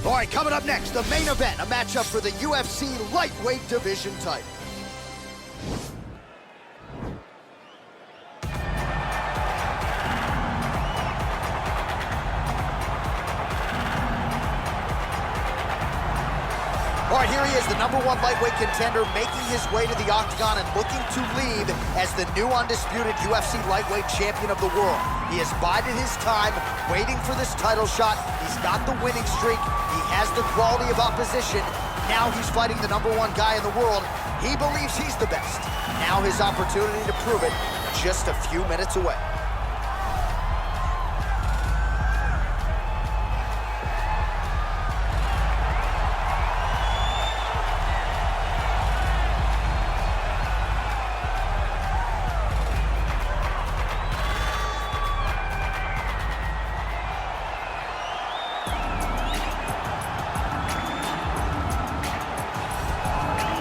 All right, coming up next, the main event, a matchup for the UFC Lightweight Division title. All right, here he is, the #1 lightweight contender, making his way to the octagon and looking to leave as the new undisputed UFC lightweight champion of the world. He has bided his time, waiting for this title shot. He's got the winning streak. He has the quality of opposition. Now he's fighting the #1 guy in the world. He believes he's the best. Now his opportunity to prove it, just a few minutes away.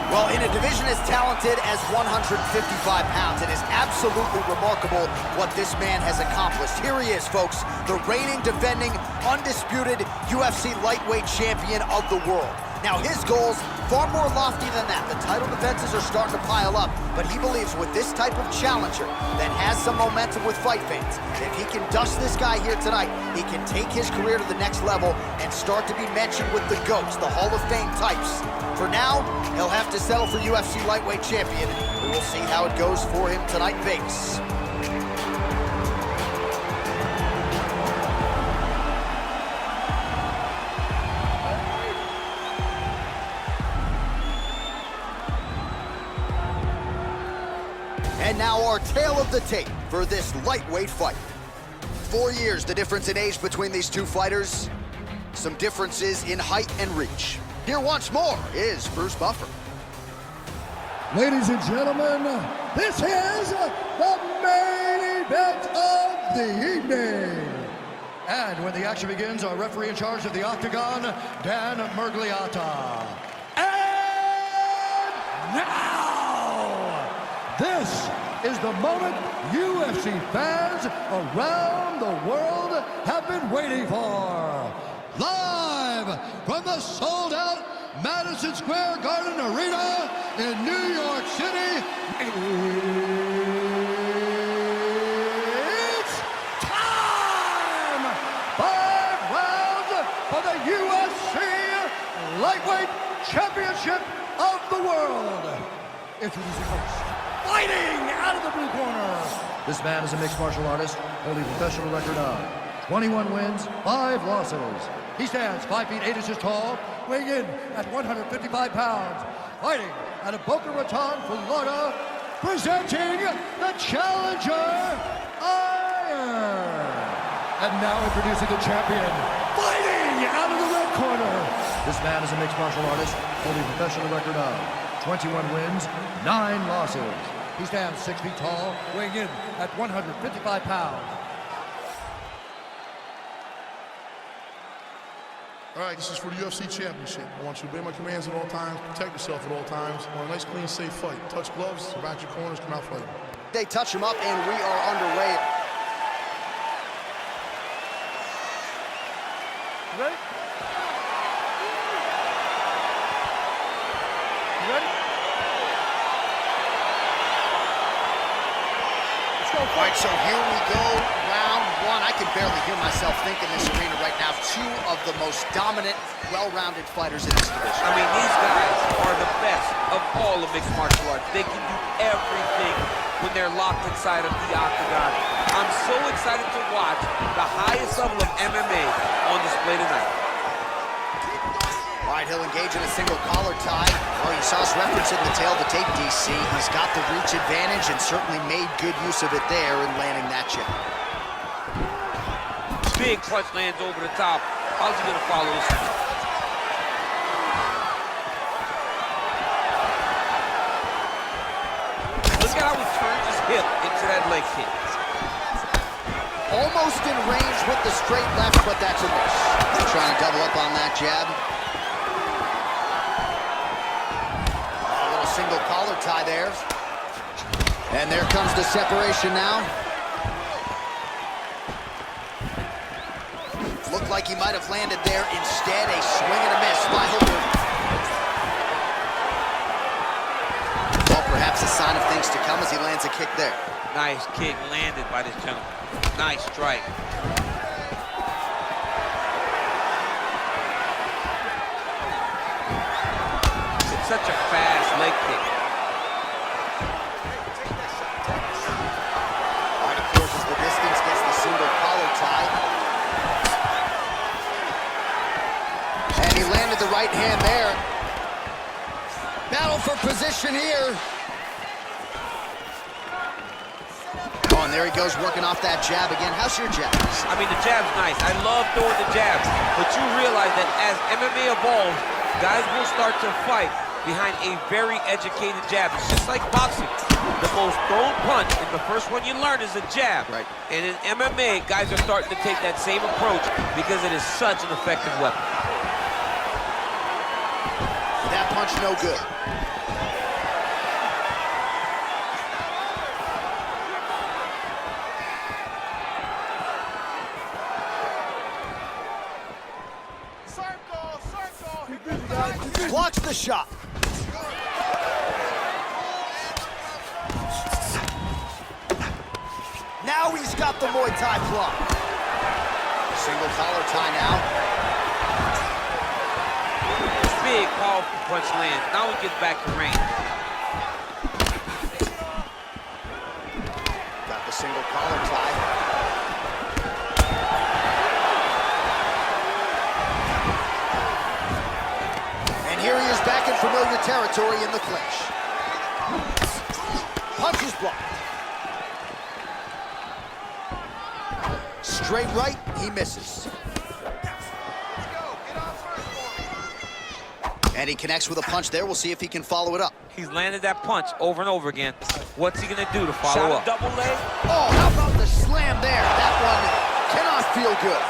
Well, in a division as talented as 155 pounds, it is absolutely remarkable what this man has accomplished. Here he is, folks, the reigning, defending, undisputed UFC lightweight champion of the world. Now, his goals, far more lofty than that. The title defenses are starting to pile up, but he believes with this type of challenger that has some momentum with fight fans, if he can dust this guy here tonight, he can take his career to the next level and start to be mentioned with the GOATs, the Hall of Fame types. For now, he'll have to settle for UFC lightweight champion. We will see how it goes for him tonight in Vegas. And now our tale of the tape for this lightweight fight. 4 years, the difference in age between these two fighters. Some differences in height and reach. Here once more is Bruce Buffer. Ladies and gentlemen, this is the main event of the evening. And when the action begins, our referee in charge of the octagon, Dan Murgliata. And now, this is the moment UFC fans around the world have been waiting for. Live from the sold-out Madison Square Garden Arena in New York City, it's time! 5 rounds for the UFC Lightweight Championship of the World. Introducing first, fighting out of the blue corner. This man is a mixed martial artist, holding a professional record of 21 wins, 5 losses. He stands 5 feet 8 inches tall, weighing in at 155 pounds. Fighting out of Boca Raton, Florida, presenting the challenger, Iron. And now introducing the champion, fighting out of the red corner. This man is a mixed martial artist, holding a professional record of 21 wins, 9 losses. He stands 6 feet tall, weighing in at 155 pounds. All right, this is for the UFC Championship. I want you to obey my commands at all times, protect yourself at all times. I want a nice, clean, safe fight. Touch gloves, back your corners, come out fighting. They touch him up, and we are underway. You ready? You ready? Let's go. All right, so here we go, round 1. I can barely hear myself think in this arena right now. 2 of the most dominant, well-rounded fighters in this division. I mean, these guys are the best of all of mixed martial arts. They can do everything when they're locked inside of the octagon. I'm so excited to watch the highest level of MMA on display tonight. All right, he'll engage in a single collar tie. Oh, you saw us referencing the tail of the tape, DC. He's got the reach advantage and certainly made good use of it there in landing that jab. Big punch lands over the top. How's he gonna follow this? Look at how he turns his hip into that leg kick. Almost in range with the straight left, but that's a miss. Trying to double up on that jab. A little single collar tie there. And there comes the separation now. Looked like he might have landed there. Instead, a swing and a miss by Hooker. Well, perhaps a sign of things to come as he lands a kick there. Nice kick landed by this gentleman. Nice strike. It's such a fast leg kick. All right, he forces the distance, gets the single collar tie. And he landed the right hand there. Battle for position here. Oh, and there he goes, working off that jab again. How's your jab? I mean, the jab's nice. I love throwing the jabs. But you realize that as MMA evolves, guys will start to fight behind a very educated jab. It's just like boxing. The most thrown punch, and the first one you learn is a jab. Right. And in MMA, guys are starting to take that same approach because it is such an effective weapon. That punch no good. Blocks the shot. Now he's got the Muay Thai block. Single collar tie now. Big, powerful punch lands. Now he gets back to range. Got the single collar tie. And here he is back in familiar territory in the clinch. Punches blocked. Straight right, he misses. And he connects with a punch there. We'll see if he can follow it up. He's landed that punch over and over again. What's he gonna do to follow up? Double leg. Oh, how about the slam there? That one cannot feel good.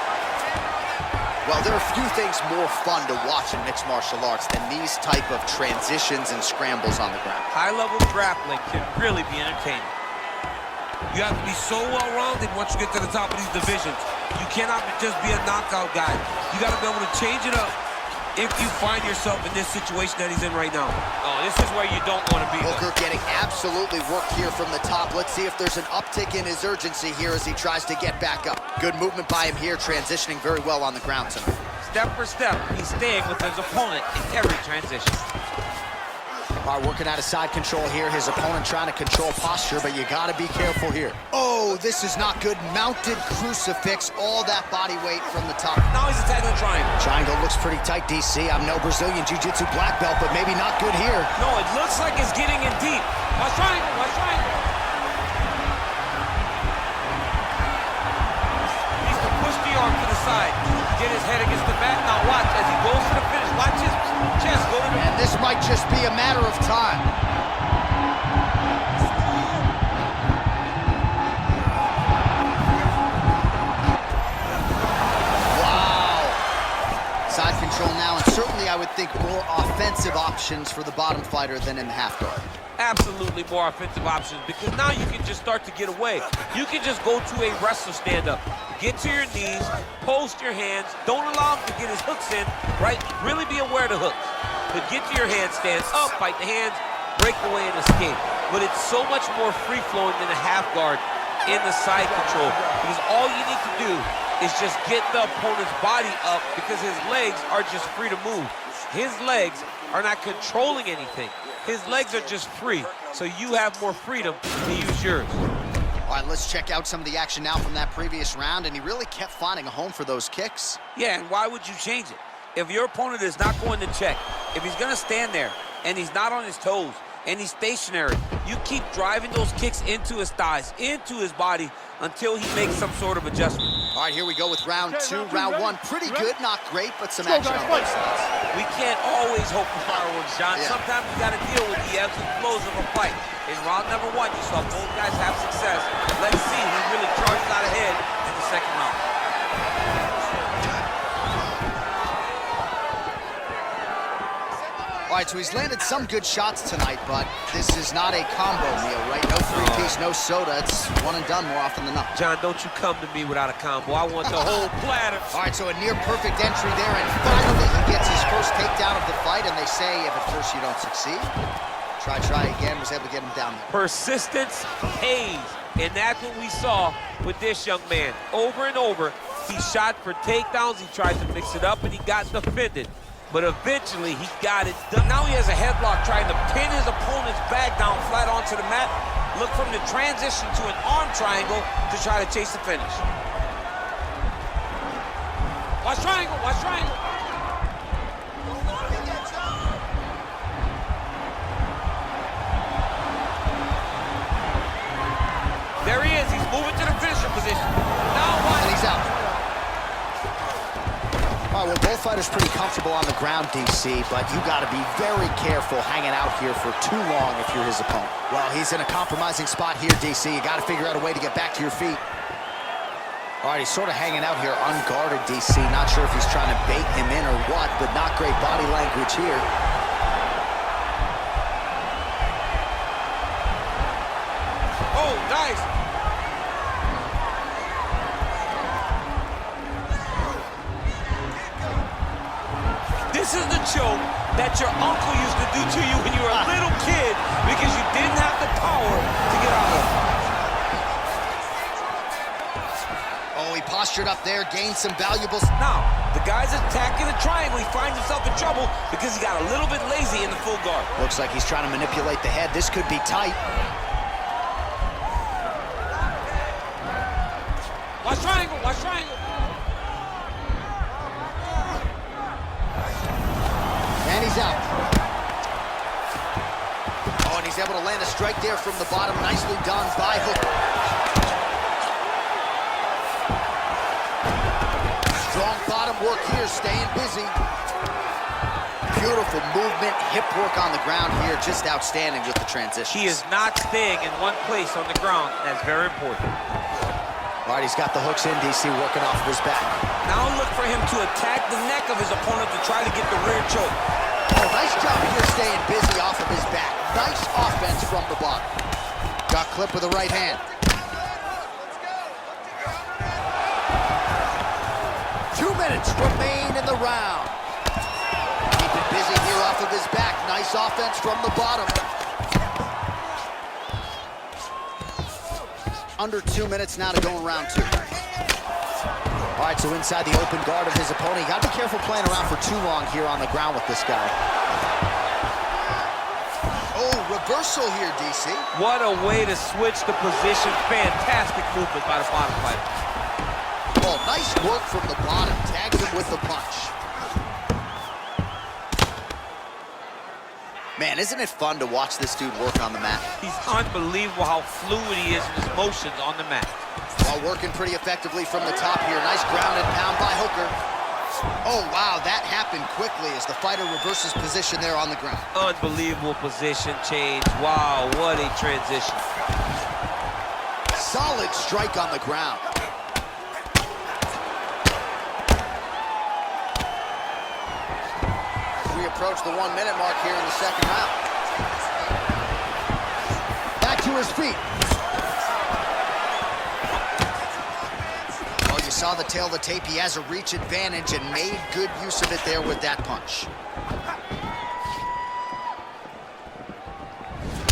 Well, there are few things more fun to watch in mixed martial arts than these type of transitions and scrambles on the ground. High-level grappling can really be entertaining. You have to be so well-rounded once you get to the top of these divisions. You cannot just be a knockout guy. You got to be able to change it up if you find yourself in this situation that he's in right now. Oh, this is where you don't want to be. Hooker getting absolutely worked here from the top. Let's see if there's an uptick in his urgency here as he tries to get back up. Good movement by him here, transitioning very well on the ground tonight. Step for step, he's staying with his opponent in every transition. All right, working out of side control here. His opponent trying to control posture, but you got to be careful here. Oh, this is not good. Mounted crucifix, all that body weight from the top. Now he's attacking the triangle. Triangle looks pretty tight, DC. I'm no Brazilian Jiu-Jitsu black belt, but maybe not good here. No, it looks like it's getting in deep. Watch triangle, watch triangle. Needs to push the arm to the side. Get his head against the mat. Now watch as he goes to the finish. Watch his chest go to the... And this might just be a matter of time. Wow. Side control now, and certainly I would think more offensive options for the bottom fighter than in the half guard. Absolutely more offensive options, because now you can just start to get away. You can just go to a wrestler stand-up. Get to your knees, post your hands, don't allow him to get his hooks in, right? Really be aware of the hooks. But get to your handstands, up, fight the hands, break away and escape. But it's so much more free-flowing than a half guard in the side control, because all you need to do is just get the opponent's body up, because his legs are just free to move. His legs are not controlling anything. His legs are just free, so you have more freedom to use yours. All right, let's check out some of the action now from that previous round, and he really kept finding a home for those kicks. Yeah, and why would you change it? If your opponent is not going to check, if he's going to stand there and he's not on his toes and he's stationary, you keep driving those kicks into his thighs, into his body, until he makes some sort of adjustment. All right, here we go with round two. Round one, pretty good, not great, but some action on both sides. We can't always hope for fireworks, John. Yeah. Sometimes you got to deal with the ebbs and flows of a fight. In round number one, you saw both guys have success. Let's see who really charges out ahead in the second round. All All right, so he's landed some good shots tonight, but this is not a combo meal, right? No three-piece, no soda. It's one and done more often than not. John, don't you come to me without a combo. I want the whole platter. All right, so a near-perfect entry there, and finally he gets his first takedown of the fight, and they say if at first you don't succeed, try again, was able to get him down there. Persistence pays, and that's what we saw with this young man. Over and over, he shot for takedowns, he tried to mix it up, and he got defended. But eventually, he got it done. Now he has a headlock trying to pin his opponent's back down flat onto the mat. Look from the transition to an arm triangle to try to chase the finish. Watch triangle, watch triangle. There he is, he's moving to the finisher position. Now watch. And he's out. All right, well, both fighters pretty comfortable on the ground, DC, but you got to be very careful hanging out here for too long if you're his opponent. Well, he's in a compromising spot here, DC. You got to figure out a way to get back to your feet. All right, he's sort of hanging out here unguarded, DC. Not sure if he's trying to bait him in or what, but not great body language here. Oh, nice. This is the choke that your uncle used to do to you when you were a little kid because you didn't have the power to get out of it. Oh, he postured up there, gained some valuables. Now, the guy's attacking the triangle. He finds himself in trouble because he got a little bit lazy in the full guard. Looks like he's trying to manipulate the head. This could be tight. Watch triangle, watch triangle. And he's out. Oh, and he's able to land a strike there from the bottom. Nicely done by Hooker. Strong bottom work here, staying busy. Beautiful movement, hip work on the ground here. Just outstanding with the transition. He is not staying in one place on the ground. That's very important. All right, he's got the hooks in, DC, working off of his back. Now look for him to attack the neck of his opponent to try to get the rear choke. Oh, nice job here staying busy off of his back. Nice offense from the bottom. Got clipped with the right hand. 2 minutes remain in the round. Keeping busy here off of his back. Nice offense from the bottom. Under 2 minutes now to go in round 2. All right, so inside the open guard of his opponent. You gotta be careful playing around for too long here on the ground with this guy. Oh, reversal here, DC. What a way to switch the position. Fantastic movement by the bottom fighter. Oh, nice work from the bottom. Tags him with the punch. Man, isn't it fun to watch this dude work on the mat? He's unbelievable how fluid he is in his motions on the mat. While working pretty effectively from the top here. Nice ground and pound by Hooker. Oh, wow, that happened quickly as the fighter reverses position there on the ground. Unbelievable position change. Wow, what a transition. Solid strike on the ground. We approach the 1 minute mark here in the second round. Back to his feet. Oh, you saw the tail of the tape. He has a reach advantage and made good use of it there with that punch.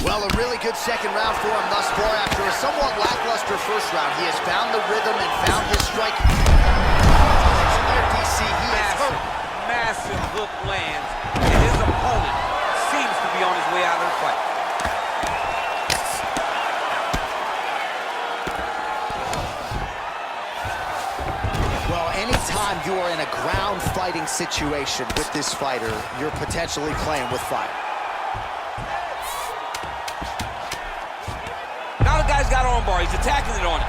Well, a really good second round for him thus far. After a somewhat lackluster first round, he has found the rhythm and found his striking. There, DC, he is hurt. Massive hook lands, and his opponent seems to be on his way out of the fight. Well, anytime you are in a ground fighting situation with this fighter, you're potentially playing with fire. Now the guy's got armbar, he's attacking it on it.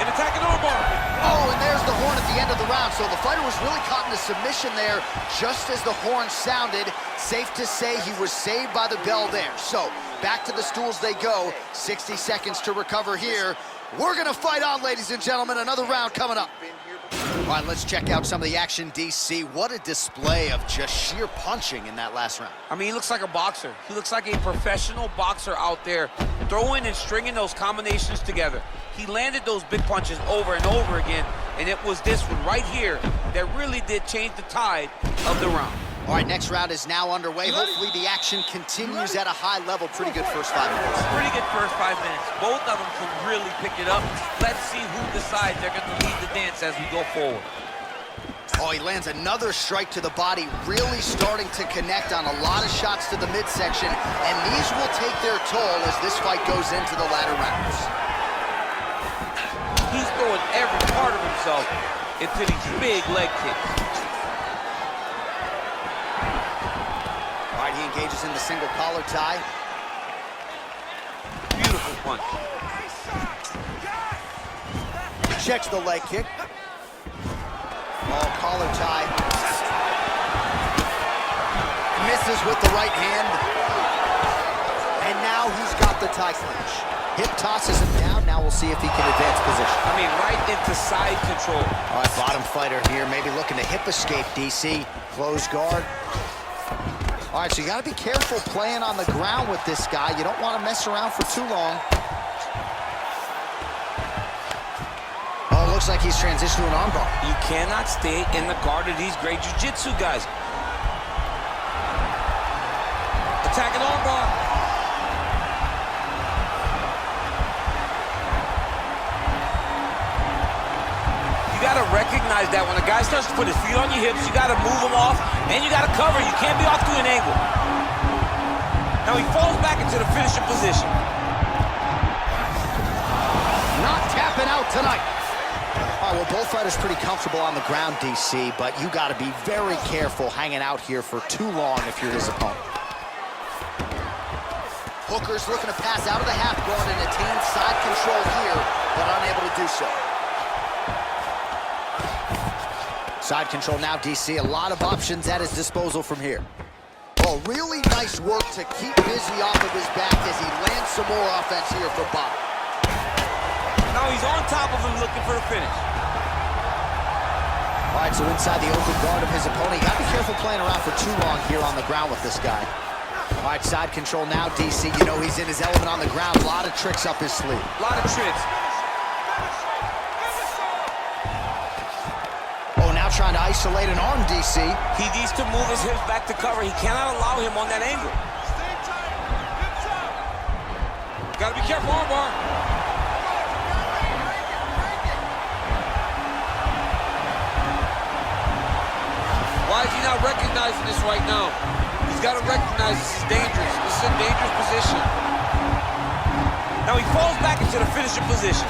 And attacking armbar. Oh, and there's the horn at the end of the round. So the fighter was really caught in a submission there just as the horn sounded. Safe to say he was saved by the bell there. So back to the stools they go. 60 seconds to recover here. We're gonna fight on, ladies and gentlemen. Another round coming up. All right, let's check out some of the action, DC. What a display of just sheer punching in that last round. I mean, he looks like a boxer. He looks like a professional boxer out there, throwing and stringing those combinations together. He landed those big punches over and over again, and it was this one right here that really did change the tide of the round. All right, next round is now underway. Hopefully the action continues at a high level. Pretty good first 5 minutes. Pretty good first 5 minutes. Both of them can really pick it up. Let's see who decides they're going to lead the dance as we go forward. Oh, he lands another strike to the body, really starting to connect on a lot of shots to the midsection, and these will take their toll as this fight goes into the latter rounds. He's throwing every part of himself into these big leg kicks. All right, he engages in the single collar tie. Beautiful punch. Checks the leg kick. Oh, collar tie. Misses with the right hand. And now he's got the tie clinch. Hip tosses him down. Now we'll see if he can advance position. I mean, right into side control. All right, bottom fighter here, maybe looking to hip escape, DC. Close guard. All right, so you got to be careful playing on the ground with this guy. You don't want to mess around for too long. Oh, looks like he's transitioned to an armbar. You cannot stay in the guard of these great jiu-jitsu guys. Attacking armbar. You got to recognize that when a guy starts to put his feet on your hips, you got to move him off, and you got to cover. You can't be off to an angle. Now he falls back into the finishing position. Not tapping out tonight. All right, well, both fighters pretty comfortable on the ground, DC, but you got to be very careful hanging out here for too long if you're his opponent. Hooker's looking to pass out of the half guard and attain side control here, but unable to do so. Side control now, DC. A lot of options at his disposal from here. Oh, really nice work to keep busy off of his back as he lands some more offense here for Bob. Now he's on top of him looking for the finish. All right, so inside the open guard of his opponent. You got to be careful playing around for too long here on the ground with this guy. All right, side control now, DC. You know he's in his element on the ground. A lot of tricks up his sleeve. A lot of tricks. Trying to isolate an arm, DC. He needs to move his hips back to cover. He cannot allow him on that angle. Gotta be careful, armbar. Why is he not recognizing this right now? He's got to recognize this is dangerous. This is a dangerous position. Now he falls back into the finishing position.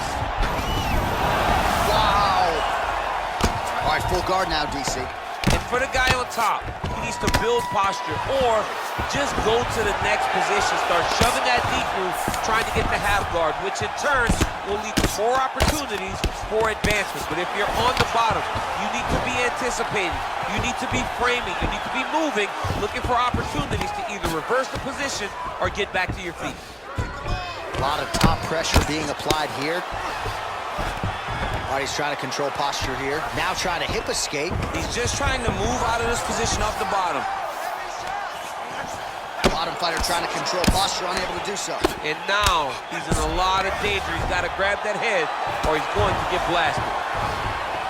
All right, full guard now, DC. And for the guy on top, he needs to build posture or just go to the next position, start shoving that knee through, trying to get the half guard, which in turn will lead to more opportunities for advancement. But if you're on the bottom, you need to be anticipating, you need to be framing, you need to be moving, looking for opportunities to either reverse the position or get back to your feet. A lot of top pressure being applied here. All right, he's trying to control posture here. Now trying to hip escape. He's just trying to move out of this position off the bottom. Bottom fighter trying to control posture, unable to do so. And now he's in a lot of danger. He's got to grab that head or he's going to get blasted.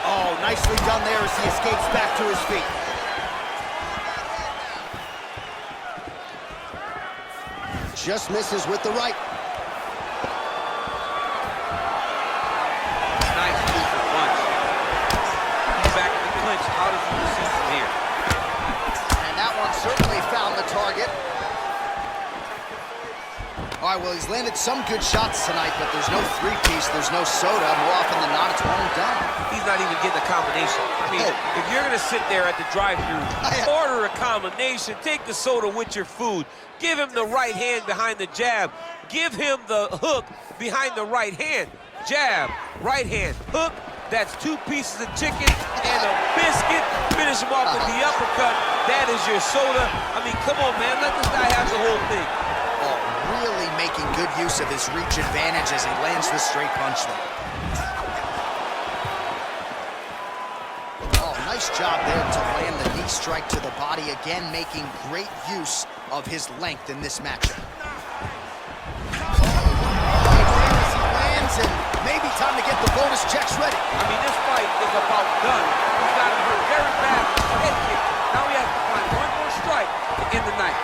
Oh, nicely done there as he escapes back to his feet. Just misses with the right. How does he proceed from here? And that one certainly found the target. All right, well, he's landed some good shots tonight, but there's no three-piece, there's no soda. More often than not, it's one and done. He's not even getting a combination. I mean, if you're going to sit there at the drive-thru, order a combination, take the soda with your food, give him the right hand behind the jab, give him the hook behind the right hand. Jab, right hand, hook. That's 2 pieces of chicken and a biscuit. Finish him off with the uppercut. That is your soda. I mean, come on, man. Let this guy have the whole thing. Oh, really making good use of his reach advantage as he lands the straight punch there. Nice job there to land the knee strike to the body, again making great use of his length in this matchup. And maybe time to get the bonus checks ready. I mean, this fight is about done. He's got him hurt very bad. Head kick. Now he has to find one more strike to end the night.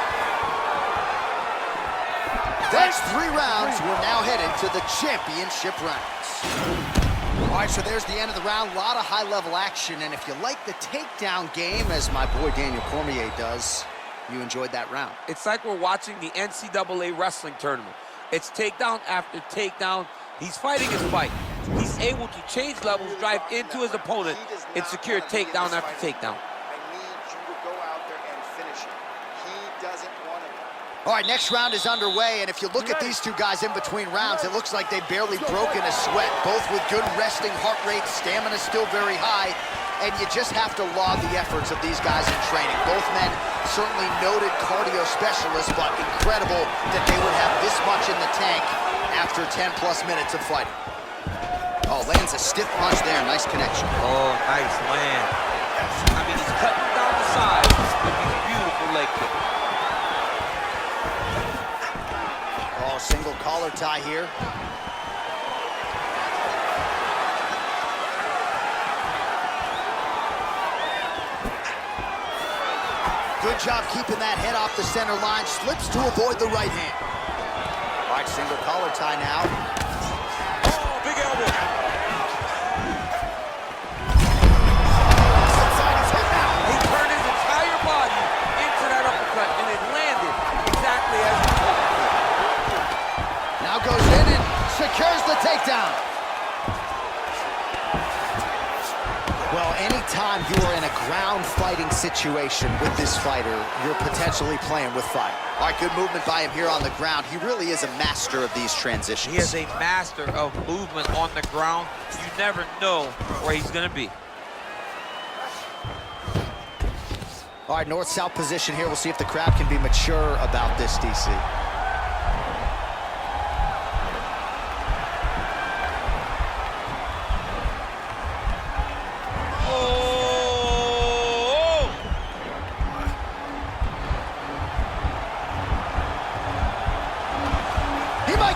That's 3 rounds. We're now headed to the championship rounds. All right, so there's the end of the round. A lot of high-level action, and if you like the takedown game, as my boy Daniel Cormier does, you enjoyed that round. It's like we're watching the NCAA wrestling tournament. It's takedown after takedown. He's fighting his fight. He's able to change levels, drive into his opponent, and secure takedown after takedown. I need you to go out there and finish it. He doesn't want to. All right, next round is underway, and if you look at these two guys in between rounds, it looks like they've barely broken a sweat, both with good resting heart rates, stamina still very high, and you just have to laud the efforts of these guys in training. Both men certainly noted cardio specialists, but incredible that they would have this much in the tank after 10-plus minutes of fighting. Oh, lands a stiff punch there. Nice connection. Oh, nice land. I mean, he's cutting down the sides with these beautiful leg kicks. Oh, single collar tie here. Good job keeping that head off the center line. Slips to avoid the right hand. All right, single collar tie now. Oh, big elbow. He turned his entire body into that uppercut, and it landed exactly as he hoped. Now goes in and secures the takedown. Well, anytime you are in a ground fighting situation with this fighter, you're potentially playing with fire. All right, good movement by him here on the ground. He really is a master of these transitions. He is a master of movement on the ground. You never know where he's going to be. All right, north-south position here. We'll see if the crowd can be mature about this, DC.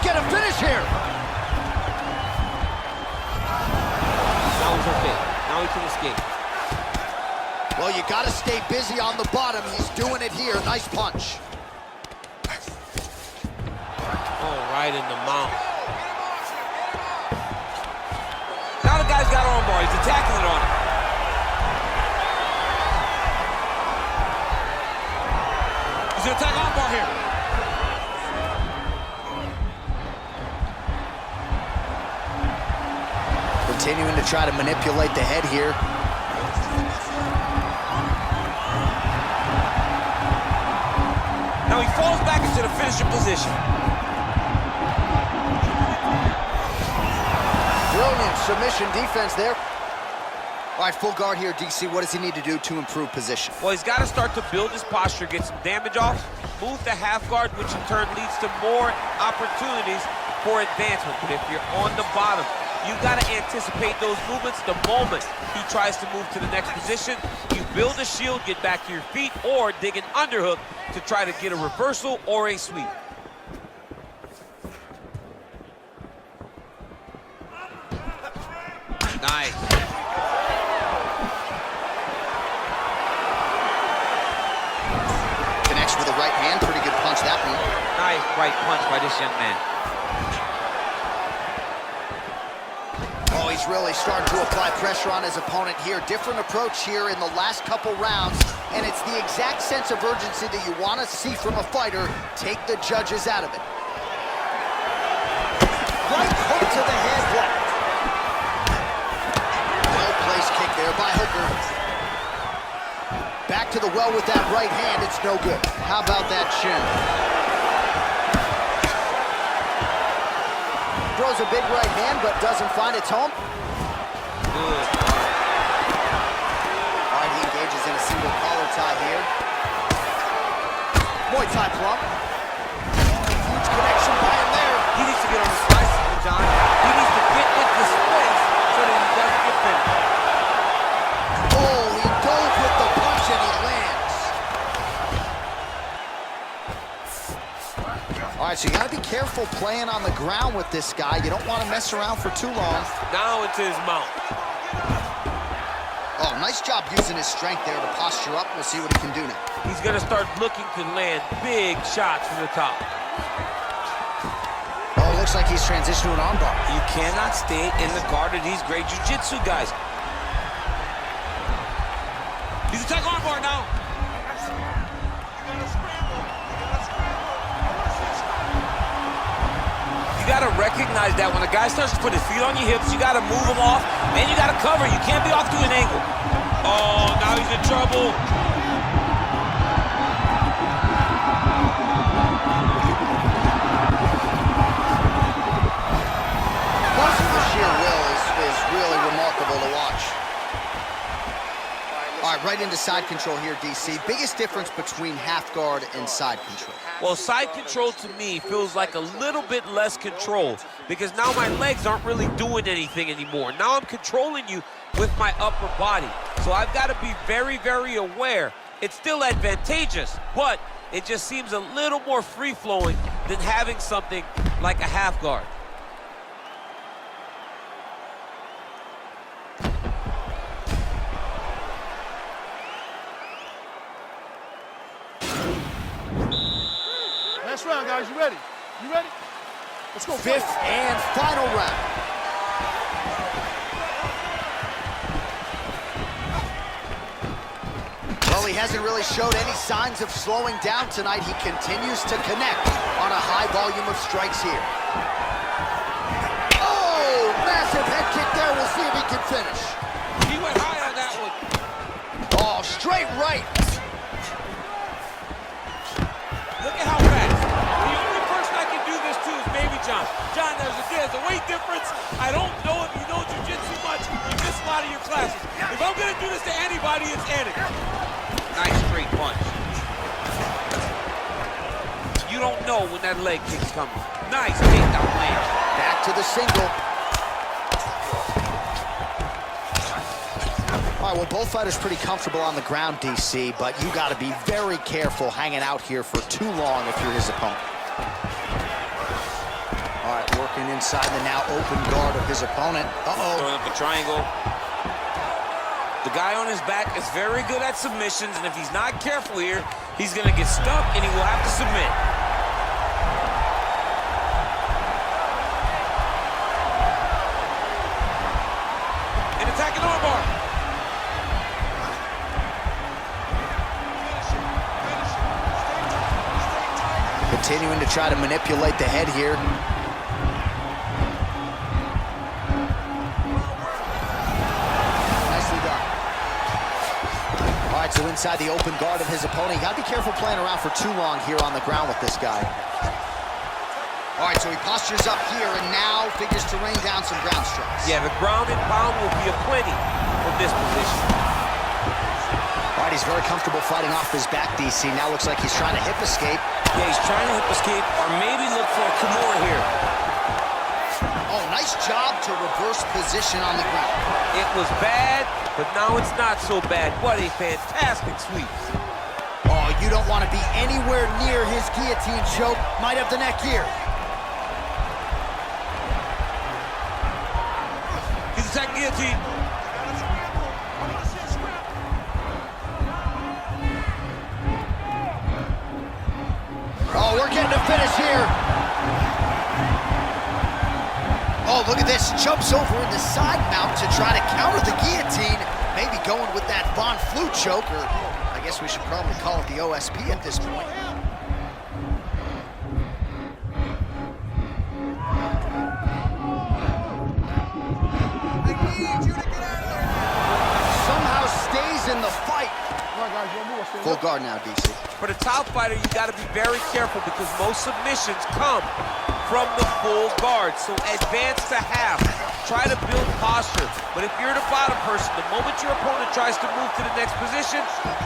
Get a finish here. Now he's okay. Now he can escape. Well, you got to stay busy on the bottom. He's doing it here. Nice punch. Oh, right in the mouth. Now the guy's got armbar. He's attacking it on him. He's going to attack armbar here. Continuing to try to manipulate the head here. Now he falls back into the finishing position. Brilliant submission defense there. All right, full guard here, DC. What does he need to do to improve position? Well, he's got to start to build his posture, get some damage off, move to half guard, which in turn leads to more opportunities for advancement. But if you're on the bottom, you got to anticipate those movements the moment he tries to move to the next position. You build a shield, get back to your feet, or dig an underhook to try to get a reversal or a sweep. Nice. Connects with the right hand. Pretty good punch that one. Nice right punch by this young man. Oh, he's really starting to apply pressure on his opponent here. Different approach here in the last couple rounds, and it's the exact sense of urgency that you want to see from a fighter. Take the judges out of it. Right hook to the head. Well-placed kick there by Hooker. Back to the well with that right hand. It's no good. How about that shin? Throws a big right hand, but doesn't find its home. Good. All right, he engages in a single collar tie here. Muay Thai plump. Huge connection by him there. He needs to get on his bicycle, John. He needs to get into space so that he doesn't get finished. Oh, he so you got to be careful playing on the ground with this guy. You don't want to mess around for too long. Now into his mount. Oh, nice job using his strength there to posture up. We'll see what he can do now. He's going to start looking to land big shots from the top. Oh, looks like he's transitioned to an armbar. You cannot stay in the guard of these great jiu-jitsu guys. He's attacking armbar now. You got to recognize that when a guy starts to put his feet on your hips, you got to move him off, and you got to cover. You can't be off to an angle. Oh, now he's in trouble. The sheer will is really remarkable to watch. All right, right into side control here, DC. Biggest difference between half guard and side control? Well, side control to me feels like a little bit less control because now my legs aren't really doing anything anymore. Now I'm controlling you with my upper body. So I've got to be very, very aware. It's still advantageous, but it just seems a little more free-flowing than having something like a half guard. Last round, guys. You ready? You ready? Let's go. Fifth and final round. Well, he hasn't really showed any signs of slowing down tonight. He continues to connect on a high volume of strikes here. Oh, massive head kick there. We'll see if he can finish. He went high on that one. Oh, straight right. Look at how fast. The only person I can do this to is maybe John. John, there's a weight difference. I don't know if you know jiu-jitsu much. You miss a lot of your classes. If I'm going to do this to anybody, it's Eddie. Nice straight punch. You don't know when that leg kick's coming. Nice takedown land. Back to the single. All right, well, both fighters pretty comfortable on the ground, DC, but you got to be very careful hanging out here for too long if you're his opponent. All right, working inside the now open guard of his opponent. Throwing up a triangle. The guy on his back is very good at submissions, and if he's not careful here, he's going to get stuck, and he will have to submit. And attacking armbar. Continuing to try to manipulate the head here. Nicely done. All right, so inside the open guard of his opponent. You got to be careful playing around for too long here on the ground with this guy. All right, so he postures up here and now figures to rain down some ground strikes. Yeah, the ground and pound will be a plenty from this position. All right, he's very comfortable fighting off his back, DC. Now looks like he's trying to hip escape. Yeah, he's trying to hip escape or maybe look for a Kimura here. Oh, nice job to reverse position on the ground. It was bad, but now it's not so bad. What a fantastic sweep. Oh, you don't want to be anywhere near his guillotine choke. Might have the neck here. He's attacking guillotine. Oh, we're getting a finish here. Oh, look at this. Jumps over in the side mount to try to counter the guillotine. Maybe going with that Von Flue choke, or I guess we should probably call it the OSP at this point. Somehow stays in the fight. Full guard now, DC. For the top fighter, you got to be very careful because most submissions come from the full guard. So advance to half. Try to build posture. But if you're the bottom person, the moment your opponent tries to move to the next position,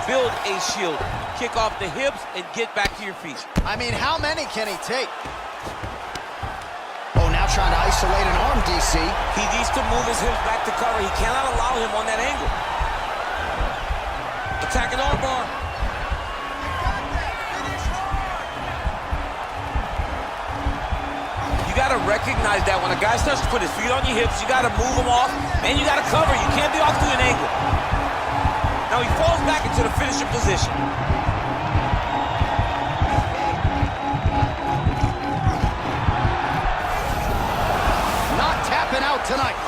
build a shield. Kick off the hips and get back to your feet. I mean, how many can he take? Oh, now trying to isolate an arm, DC. He needs to move his hips back to cover. He cannot allow him on that angle. Attacking armbar. recognize that when a guy starts to put his feet on your hips, you got to move him off, and you got to cover. You can't be off to an angle. Now he falls back into the finisher position. Not tapping out tonight.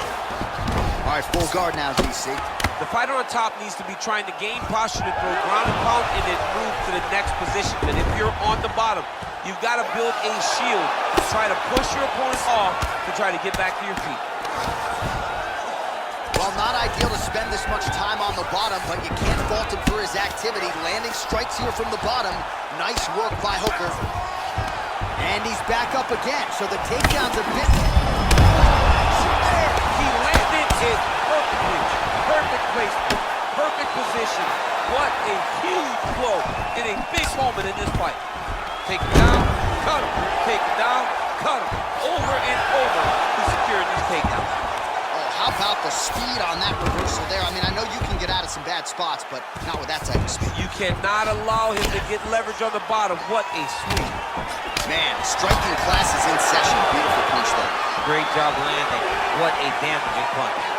All right, full guard now, DC. The fighter on top needs to be trying to gain posture to throw ground and pound and then move to the next position. But if you're on the bottom, you've got to build a shield to try to push your opponent off to try to get back to your feet. Well, not ideal to spend this much time on the bottom, but you can't fault him for his activity. Landing strikes here from the bottom. Nice work by Hooker. And he's back up again, so the takedown's a bit... He landed it perfectly. Perfect placement, perfect position. What a huge blow in a big moment in this fight. Take him down, cut him. Take him down, cut him. Over and over to secure these takedowns. Oh, how about the speed on that reversal there? I mean, I know you can get out of some bad spots, but not with that type of speed. You cannot allow him to get leverage on the bottom. What a sweep. Man, striking class is in session. Beautiful punch there. Great job landing. What a damaging punch.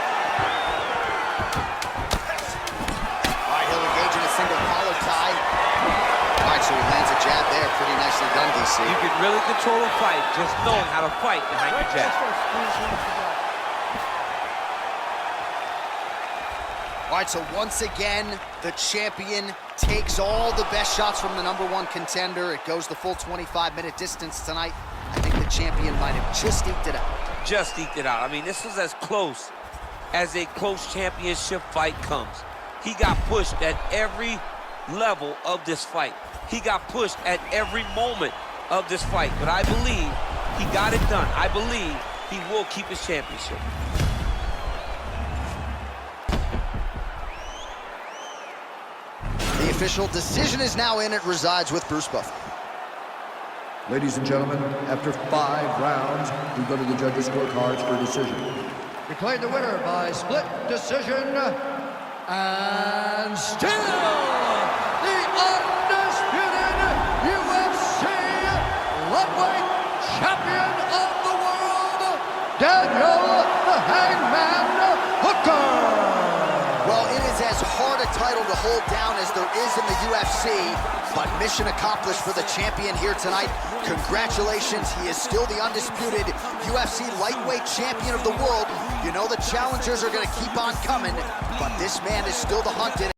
Single collar tie. All right, so he lands a jab there. Pretty nicely done, DC. You can really control a fight just knowing how to fight behind your jab. All right, so once again, the champion takes all the best shots from the #1 contender. It goes the full 25-minute distance tonight. I think the champion might have just eked it out. Just eked it out. I mean, this was as close as a close championship fight comes. He got pushed at every level of this fight. He got pushed at every moment of this fight. But I believe he got it done. I believe he will keep his championship. The official decision is now in. It resides with Bruce Bouphanouvong. Ladies and gentlemen, after 5 rounds, we go to the judges' scorecards for a decision. Declared the winner by split decision, and still the undisputed UFC Lightweight Champion of the world, Daniel the Hangman Hooker. Well, it is as hard a title to hold down as there is in the UFC, but mission accomplished for the champion here tonight. Congratulations, he is still the undisputed UFC Lightweight Champion of the world. You know the challengers are going to keep on coming, but this man is still the hunted.